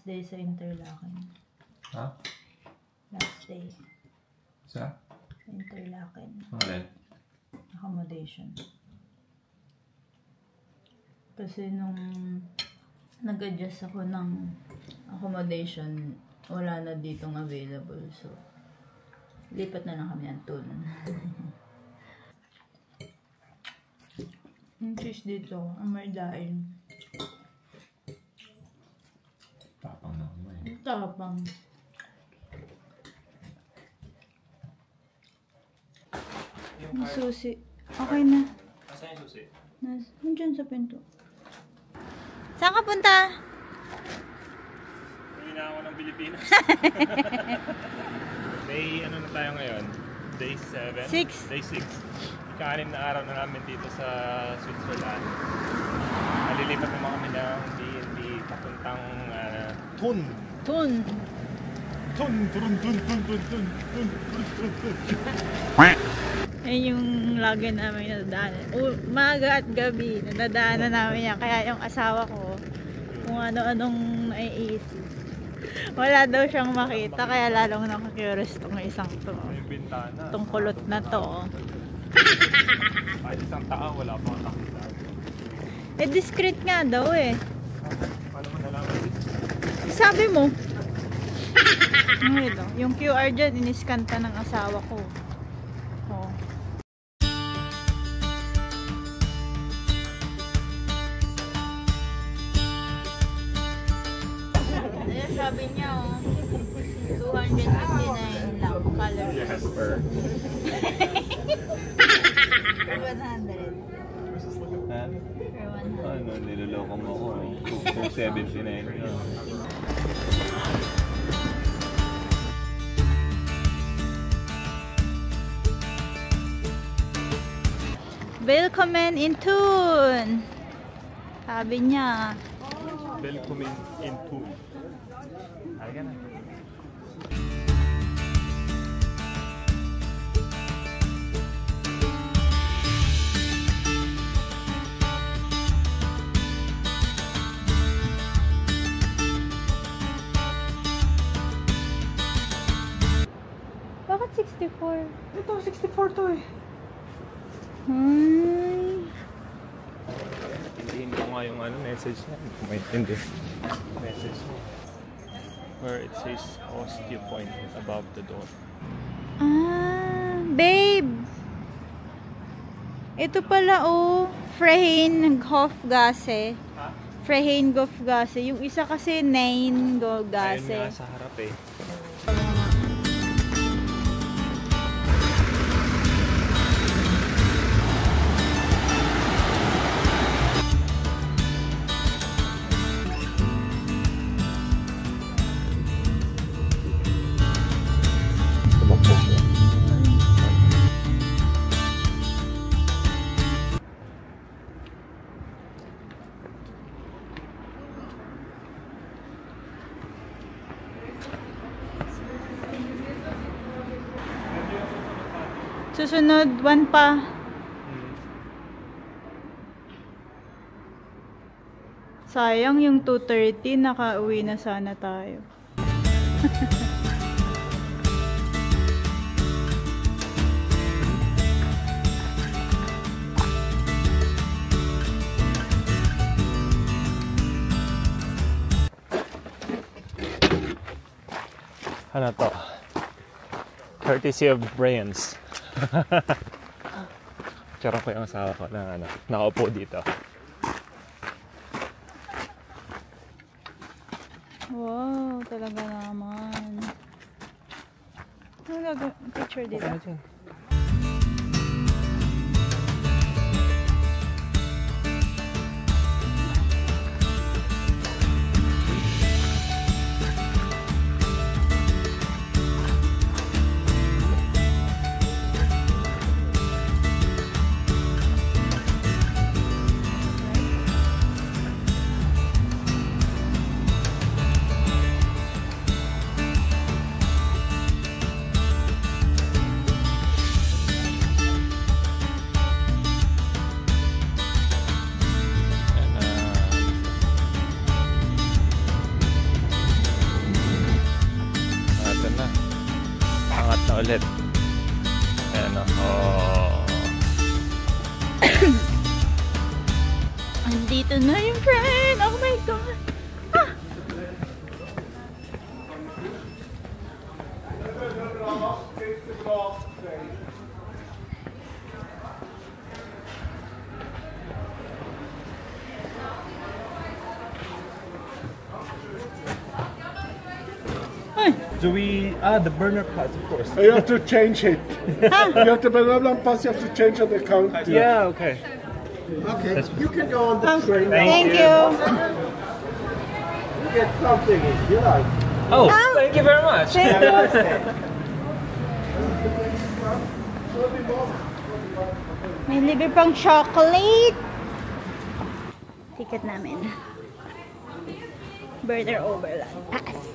Last day sa Interlaken. Ha? Last day. Sa? Sa Interlaken. Okay. Accommodation. Kasi nung nag-adjust ako ng accommodation, wala na ditong available. So, lipat na lang kami ng Thun. Yung cheese dito, ang may daing. Tapang na mo eh. Tapang. Yung susi. Okay na. Asan yung susi? Nandiyan sa pinto. Saan ka punta? Hindi na ako ng Pilipinas. Day, ano na tayo ngayon? Day 7? 6. Day 6. Ika-6 na araw na namin dito sa Switzerland. Nalilipat naman kami ng B&B papuntang Thun. Thun. Thun. Ayun yung lagi namin nadadaanan. Umaga at gabi, nadadaanan namin yan. Kaya yung asawa ko, kung ano-anong naiisip. Wala daw siyang makita, kaya lalong nakakurious tong isang to. Yung bintana. Tong kulot na to. Kahit isang tao, wala pang nakita. Eh, discreet nga daw eh. Paano mo nalaman dito? Sabi mo. Ito, yung QR dyan, iniskanta ng asawa ko. Oh. Ayan, sabi niya, oh, 259 lang color. Yes, per. Per 100. Ha? Per 100. Ano, niloloko mo ako. 279. Willkommen in Thun! Sabi niya. Welcome in Thun. Halika na. Bakit 64? Ito, 64 to eh. Hindihin ko nga yung message niya. Hindi ko maintindihan. Message niya. Where it says Osteo Point above the door. Ah, babe! Ito pala oh, Freihinghof-Gasse. Ha? Freihinghof-Gasse. Yung isa kasi Ayun Nein-Gasse. nga sa harap eh. Susunod, one pa. Sayang yung 2:30, nakauwi na sana tayo. Ano to? Courtesy of Brains. Charot ko yung asawa ko na nakaupo dito. Wow, talaga naman. Ano gagawin? Picture dito? ulit. Ayan o. Oh. Andito na yung friend! Oh my God! Ah! Do we... the burner parts, of course. You have to change it. You have to banana pass. You have to change on the account. Yeah, okay. Okay. You can go on the train. Thank you! You get something if you like. Oh, thank you very much. May libre pang chocolate! Ticket namin. Burger Overland Pass.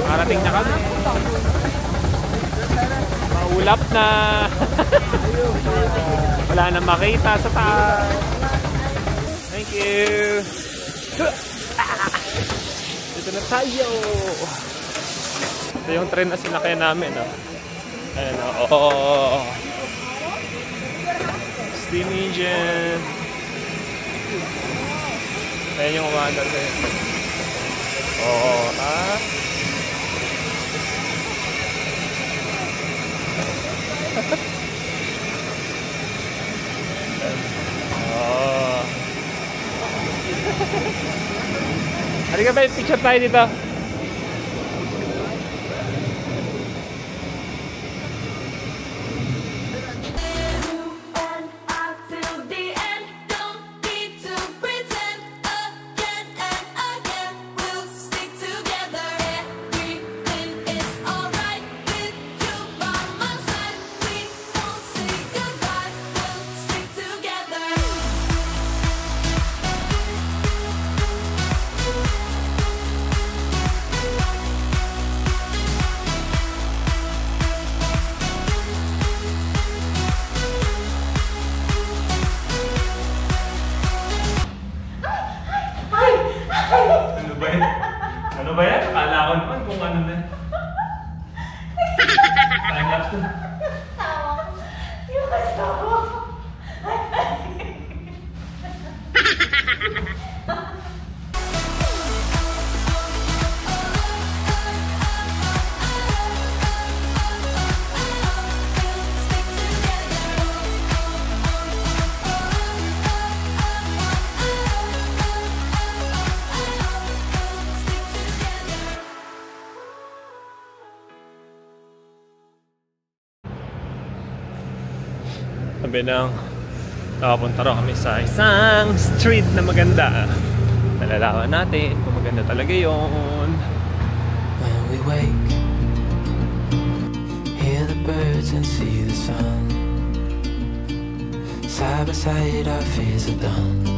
Parating na kami. Maulap na. Wala na makita sa taas. Thank you. Dito na tayo. Ito yung train na sinakyan namin. Ayan o. Steam engine. Ayan yung umaandar kayo. Halika ba, picture tayo dito. Ano ba yan? Akala ko naman kung ano na. Time lapse na. Yung asawa. Sabi nang nakapunta raw kami sa isang street na maganda. Nalalaman natin kung maganda talaga yun. When we wake, hear the birds and see the sun. Side by side our fears are done.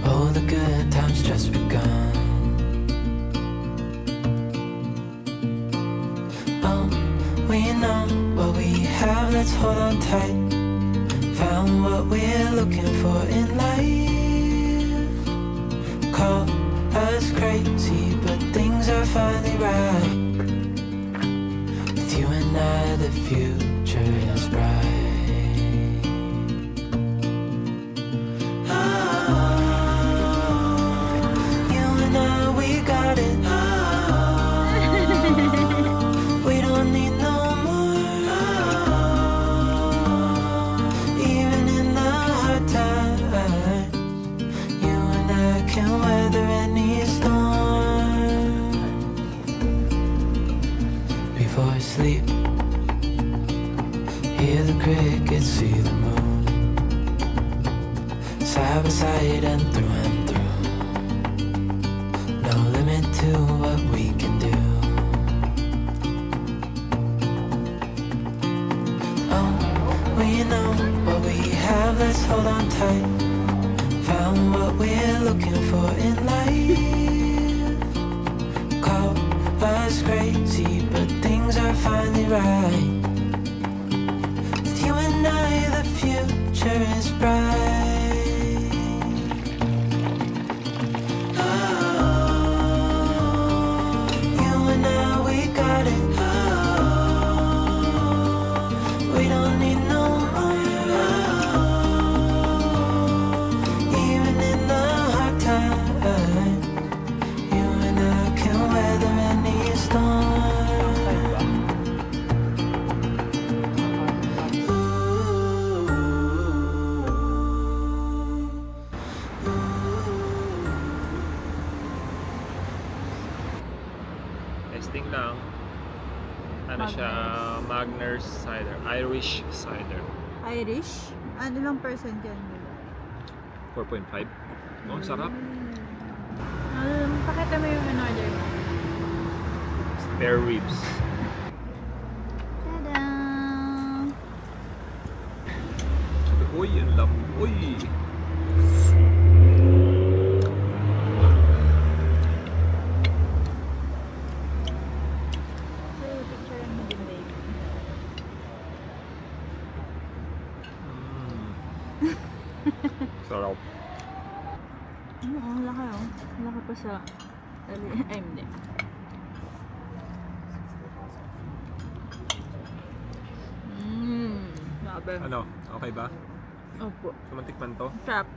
Oh, the good times just begun. We know what we have, let's hold on tight. Found what we're looking for in life. Call us crazy, but things are finally right. With you and and I, the future is bright. You and I, we got it. We don't need no more. Even in the hard times, you and I can weather any storm. Before I sleep, hear the crickets, see the moon, side by side and through. No limit to what we can do. Oh, we know what we have, let's hold on tight. Found what we're looking for in life. Call us crazy, but things are finally right. With you and I, the future is bright. You and I, we got it. We don't need no more. Even in the hard times, you and I can weather any storm. Testing lang. Ano siya? Magners cider. Irish cider. Irish? Ano lang percent yan? 4.5. Oh, sarap. Pakita mo yung in-order mo. Spare ribs. Tada! Uy, ang lambot. Uy! Picture mo din, baby. Sarap. Ang laki oh. Ang laki pa sa... Ay, hindi. Sabi. Ano? Okay ba? Opo. Sumantikman to? Trap.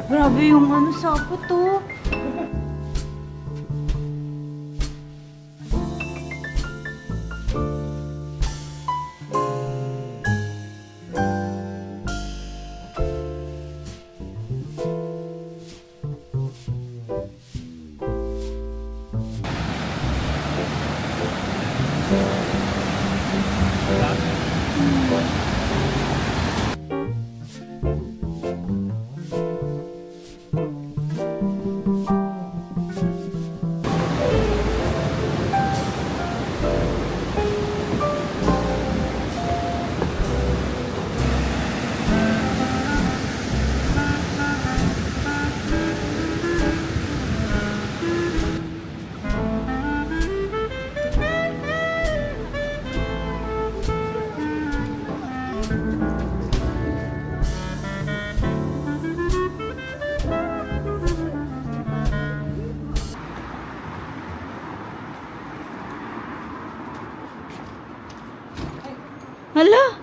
Grabe yung ano sapot to. Hala!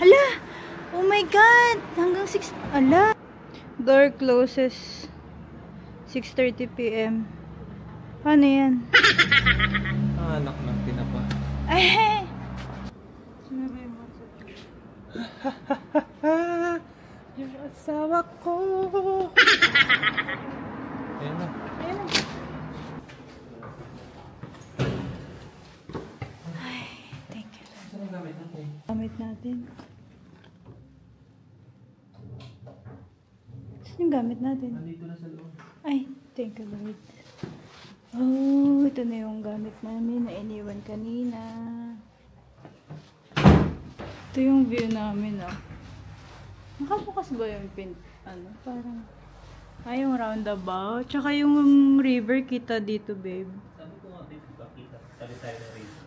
Hala! Oh my God! Hanggang 6... Hala! Door closes 6:30 p.m. Paano yan? Anak ng tinapa. Ay! Yung asawa ko. Ayan na. Ayan. Ay, thank you. Saan ang gamit natin? Gamit natin. Saan yung gamit natin? Nandito na sa loob. Ay, thank you Lord. Oh, ito na yung gamit namin na iniwan kanina. Ito yung view namin, oh. Nakabukas ba yung pin? Ano? Parang... Ay, yung roundabout. Tsaka yung river kita dito, babe. Sabi ko nga, babe, kita. Tabi tayo ng river.